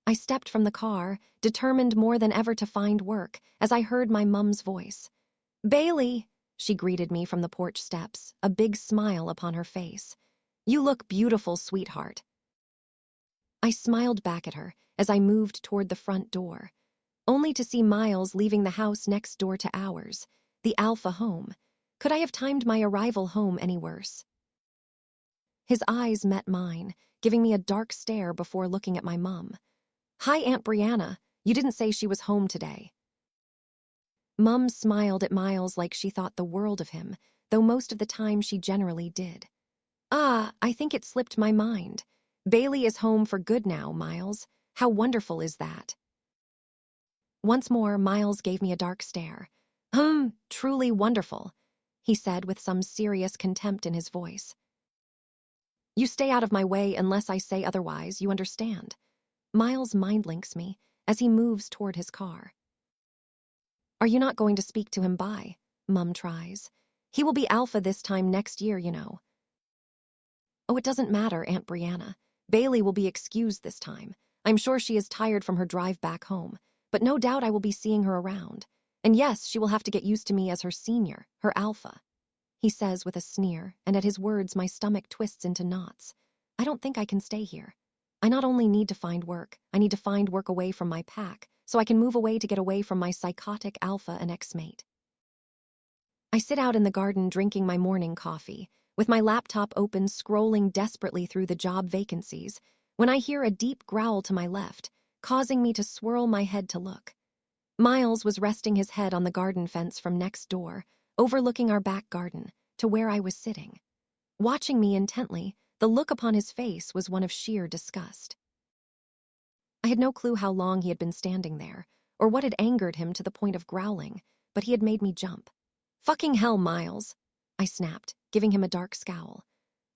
I stepped from the car, determined more than ever to find work, as I heard my mum's voice. "Bailey," she greeted me from the porch steps, a big smile upon her face. "You look beautiful, sweetheart." I smiled back at her as I moved toward the front door, only to see Miles leaving the house next door to ours, the Alpha home. Could I have timed my arrival home any worse? His eyes met mine, giving me a dark stare before looking at my mum. "Hi, Aunt Brianna. You didn't say she was home today." Mum smiled at Miles like she thought the world of him, though most of the time she generally did. "Ah, I think it slipped my mind. Bailey is home for good now, Miles. How wonderful is that?" Once more, Miles gave me a dark stare. Truly wonderful," he said with some serious contempt in his voice. "You stay out of my way unless I say otherwise, you understand?" Miles mind-links me as he moves toward his car. "Are you not going to speak to him? Bye," Mum tries. "He will be Alpha this time next year, you know." "Oh, it doesn't matter, Aunt Brianna. Bailey will be excused this time. I'm sure she is tired from her drive back home, but no doubt I will be seeing her around. And yes, she will have to get used to me as her senior, her Alpha," he says with a sneer, and at his words my stomach twists into knots. I don't think I can stay here. I not only need to find work, I need to find work away from my pack, so I can move away to get away from my psychotic Alpha and ex-mate. I sit out in the garden drinking my morning coffee, with my laptop open scrolling desperately through the job vacancies, when I hear a deep growl to my left, causing me to swirl my head to look. Miles was resting his head on the garden fence from next door, overlooking our back garden, to where I was sitting. Watching me intently, the look upon his face was one of sheer disgust. I had no clue how long he had been standing there, or what had angered him to the point of growling, but he had made me jump. "Fucking hell, Miles," I snapped, giving him a dark scowl.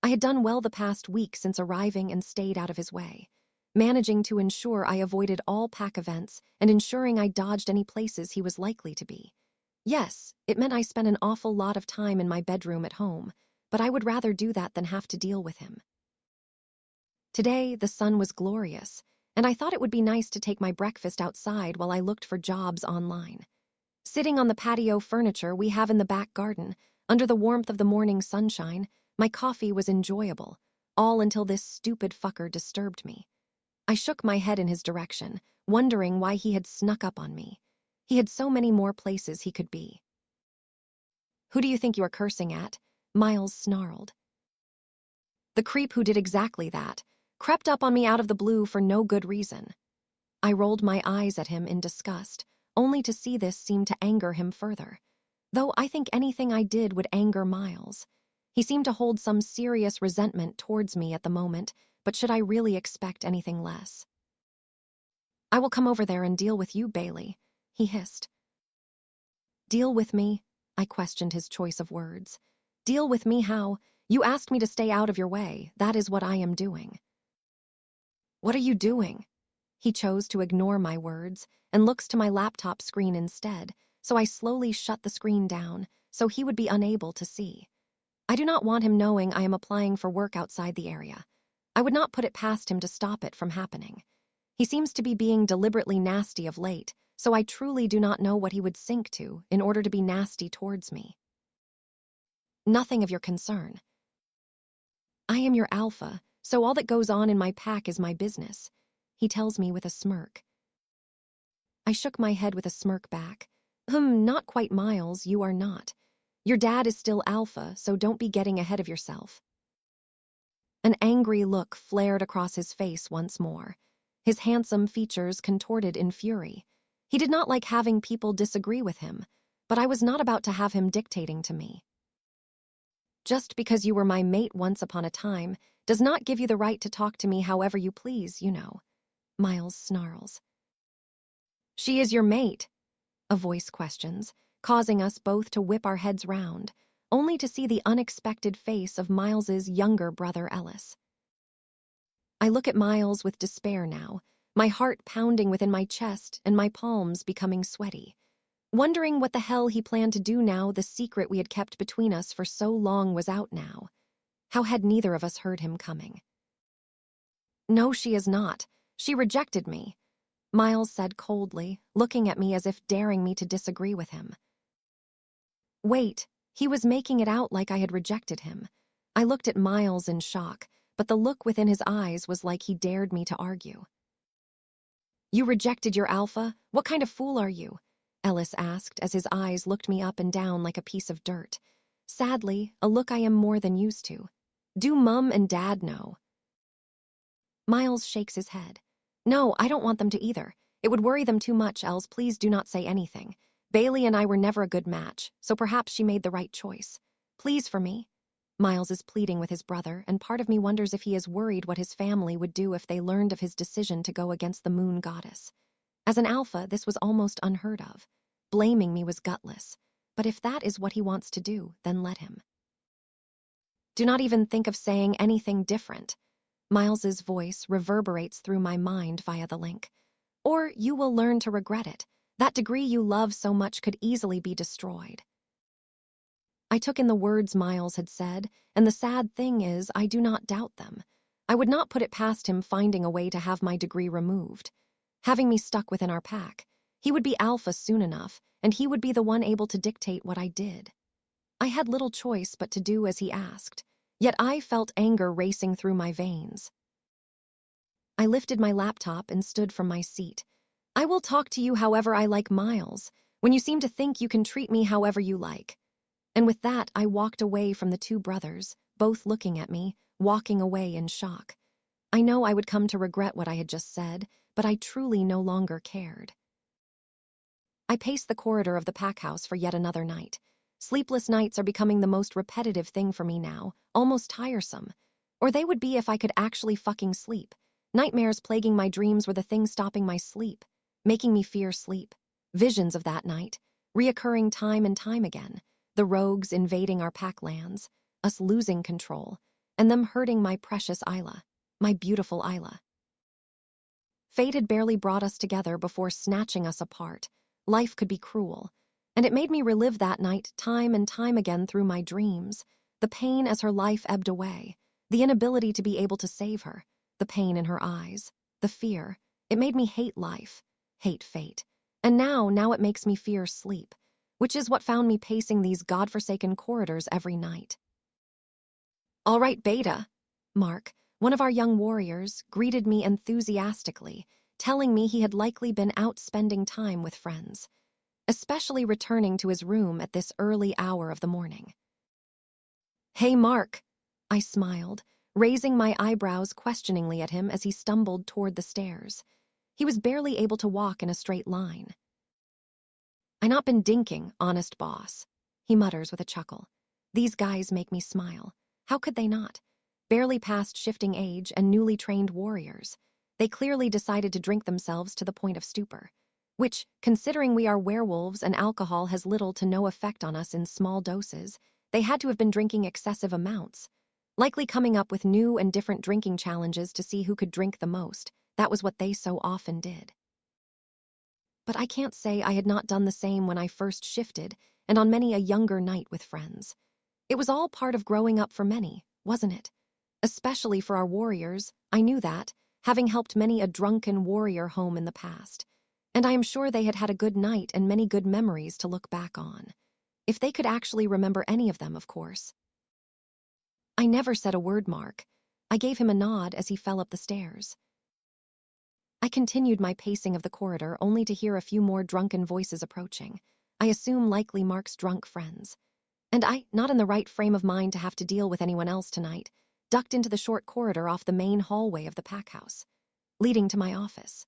I had done well the past week since arriving and stayed out of his way, managing to ensure I avoided all pack events and ensuring I dodged any places he was likely to be. Yes, it meant I spent an awful lot of time in my bedroom at home, but I would rather do that than have to deal with him. Today, the sun was glorious, and I thought it would be nice to take my breakfast outside while I looked for jobs online. Sitting on the patio furniture we have in the back garden, under the warmth of the morning sunshine, my coffee was enjoyable, all until this stupid fucker disturbed me. I shook my head in his direction, wondering why he had snuck up on me. He had so many more places he could be. "Who do you think you are cursing at?" Miles snarled. "The creep who did exactly that, crept up on me out of the blue for no good reason." I rolled my eyes at him in disgust, only to see this seem to anger him further. Though I think anything I did would anger Miles. He seemed to hold some serious resentment towards me at the moment, but should I really expect anything less? "I will come over there and deal with you, Bailey," he hissed. "Deal with me?" I questioned his choice of words. "Deal with me how? You asked me to stay out of your way. That is what I am doing." "What are you doing?" He chose to ignore my words and looks to my laptop screen instead, so I slowly shut the screen down so he would be unable to see. I do not want him knowing I am applying for work outside the area. I would not put it past him to stop it from happening. He seems to be being deliberately nasty of late, so I truly do not know what he would sink to in order to be nasty towards me. "Nothing of your concern. I am your Alpha, so all that goes on in my pack is my business," he tells me with a smirk. I shook my head with a smirk back. Not quite, Miles, you are not. Your dad is still Alpha, so don't be getting ahead of yourself." An angry look flared across his face once more, his handsome features contorted in fury. He did not like having people disagree with him, but I was not about to have him dictating to me. "Just because you were my mate once upon a time does not give you the right to talk to me however you please, you know," Miles snarls. "She is your mate?" a voice questions, causing us both to whip our heads round, only to see the unexpected face of Miles's younger brother Ellis. I look at Miles with despair now, my heart pounding within my chest and my palms becoming sweaty, wondering what the hell he planned to do now the secret we had kept between us for so long was out now. How had neither of us heard him coming? "No, she is not. She rejected me. Miles said coldly, looking at me as if daring me to disagree with him. Wait, he was making it out like I had rejected him. I looked at Miles in shock, but the look within his eyes was like he dared me to argue. You rejected your alpha? What kind of fool are you? Ellis asked as his eyes looked me up and down like a piece of dirt. Sadly, a look I am more than used to. Do Mum and Dad know? Miles shakes his head. No, I don't want them to either. It would worry them too much, Els. Please do not say anything. Bailey and I were never a good match, so perhaps she made the right choice. Please for me. Miles is pleading with his brother, and part of me wonders if he is worried what his family would do if they learned of his decision to go against the moon goddess. As an alpha, this was almost unheard of. Blaming me was gutless. But if that is what he wants to do, then let him. Do not even think of saying anything different. Miles's voice reverberates through my mind via the link. Or you will learn to regret it. That degree you love so much could easily be destroyed. I took in the words Miles had said, and the sad thing is I do not doubt them. I would not put it past him finding a way to have my degree removed. Having me stuck within our pack, he would be alpha soon enough, and he would be the one able to dictate what I did. I had little choice but to do as he asked, yet I felt anger racing through my veins. I lifted my laptop and stood from my seat. I will talk to you however I like, Miles, when you seem to think you can treat me however you like. And with that, I walked away from the two brothers, both looking at me, walking away in shock. I know I would come to regret what I had just said, but I truly no longer cared. I paced the corridor of the pack house for yet another night. Sleepless nights are becoming the most repetitive thing for me now, almost tiresome. Or they would be if I could actually fucking sleep. Nightmares plaguing my dreams were the thing stopping my sleep, making me fear sleep. Visions of that night, reoccurring time and time again. The rogues invading our pack lands, us losing control, and them hurting my precious Isla, my beautiful Isla. Fate had barely brought us together before snatching us apart. Life could be cruel, and it made me relive that night time and time again through my dreams. The pain as her life ebbed away, the inability to be able to save her, the pain in her eyes, the fear. It made me hate life, hate fate. And now it makes me fear sleep, which is what found me pacing these godforsaken corridors every night. All right, Beta. Mark, one of our young warriors, greeted me enthusiastically, telling me he had likely been out spending time with friends, especially returning to his room at this early hour of the morning. Hey, Mark, I smiled, raising my eyebrows questioningly at him as he stumbled toward the stairs. He was barely able to walk in a straight line. I not been dinking, honest boss, he mutters with a chuckle. These guys make me smile. How could they not? Barely past shifting age and newly trained warriors. They clearly decided to drink themselves to the point of stupor, which, considering we are werewolves and alcohol has little to no effect on us in small doses, they had to have been drinking excessive amounts, likely coming up with new and different drinking challenges to see who could drink the most. That was what they so often did. But I can't say I had not done the same when I first shifted and on many a younger night with friends. It was all part of growing up for many, wasn't it? Especially for our warriors, I knew that, having helped many a drunken warrior home in the past. And I am sure they had had a good night and many good memories to look back on. If they could actually remember any of them, of course. I never said a word, Mark. I gave him a nod as he fell up the stairs. I continued my pacing of the corridor only to hear a few more drunken voices approaching. I assume likely Mark's drunk friends. And I, not in the right frame of mind to have to deal with anyone else tonight, ducked into the short corridor off the main hallway of the pack house, leading to my office.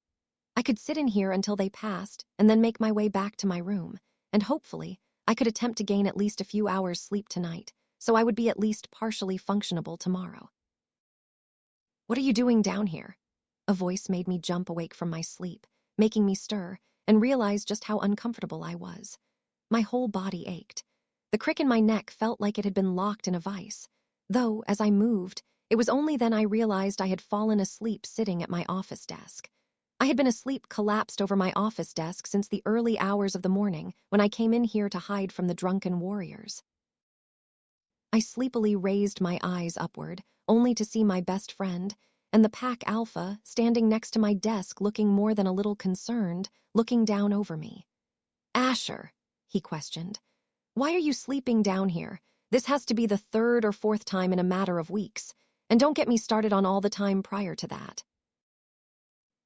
I could sit in here until they passed and then make my way back to my room, and hopefully, I could attempt to gain at least a few hours sleep tonight, so I would be at least partially functionable tomorrow. What are you doing down here? A voice made me jump awake from my sleep, making me stir and realize just how uncomfortable I was. My whole body ached. The crick in my neck felt like it had been locked in a vice, though, as I moved, it was only then I realized I had fallen asleep sitting at my office desk. I had been asleep collapsed over my office desk since the early hours of the morning when I came in here to hide from the drunken warriors. I sleepily raised my eyes upward, only to see my best friend, and the pack alpha standing next to my desk looking more than a little concerned, looking down over me. "Asher," he questioned, "why are you sleeping down here? This has to be the third or fourth time in a matter of weeks. And don't get me started on all the time prior to that."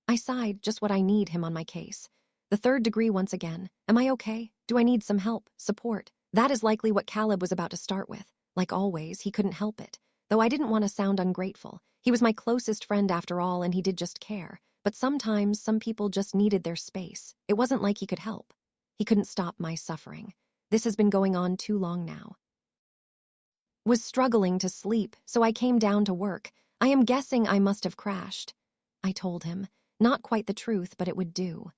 I sighed, just what I need him on my case. The third degree once again. Am I okay? Do I need some help, support? That is likely what Caleb was about to start with. Like always, he couldn't help it. Though I didn't want to sound ungrateful. He was my closest friend after all, and he did just care. But sometimes, some people just needed their space. It wasn't like he could help. He couldn't stop my suffering. This has been going on too long now. Was struggling to sleep, so I came down to work. I am guessing I must have crashed. I told him. Not quite the truth, but it would do.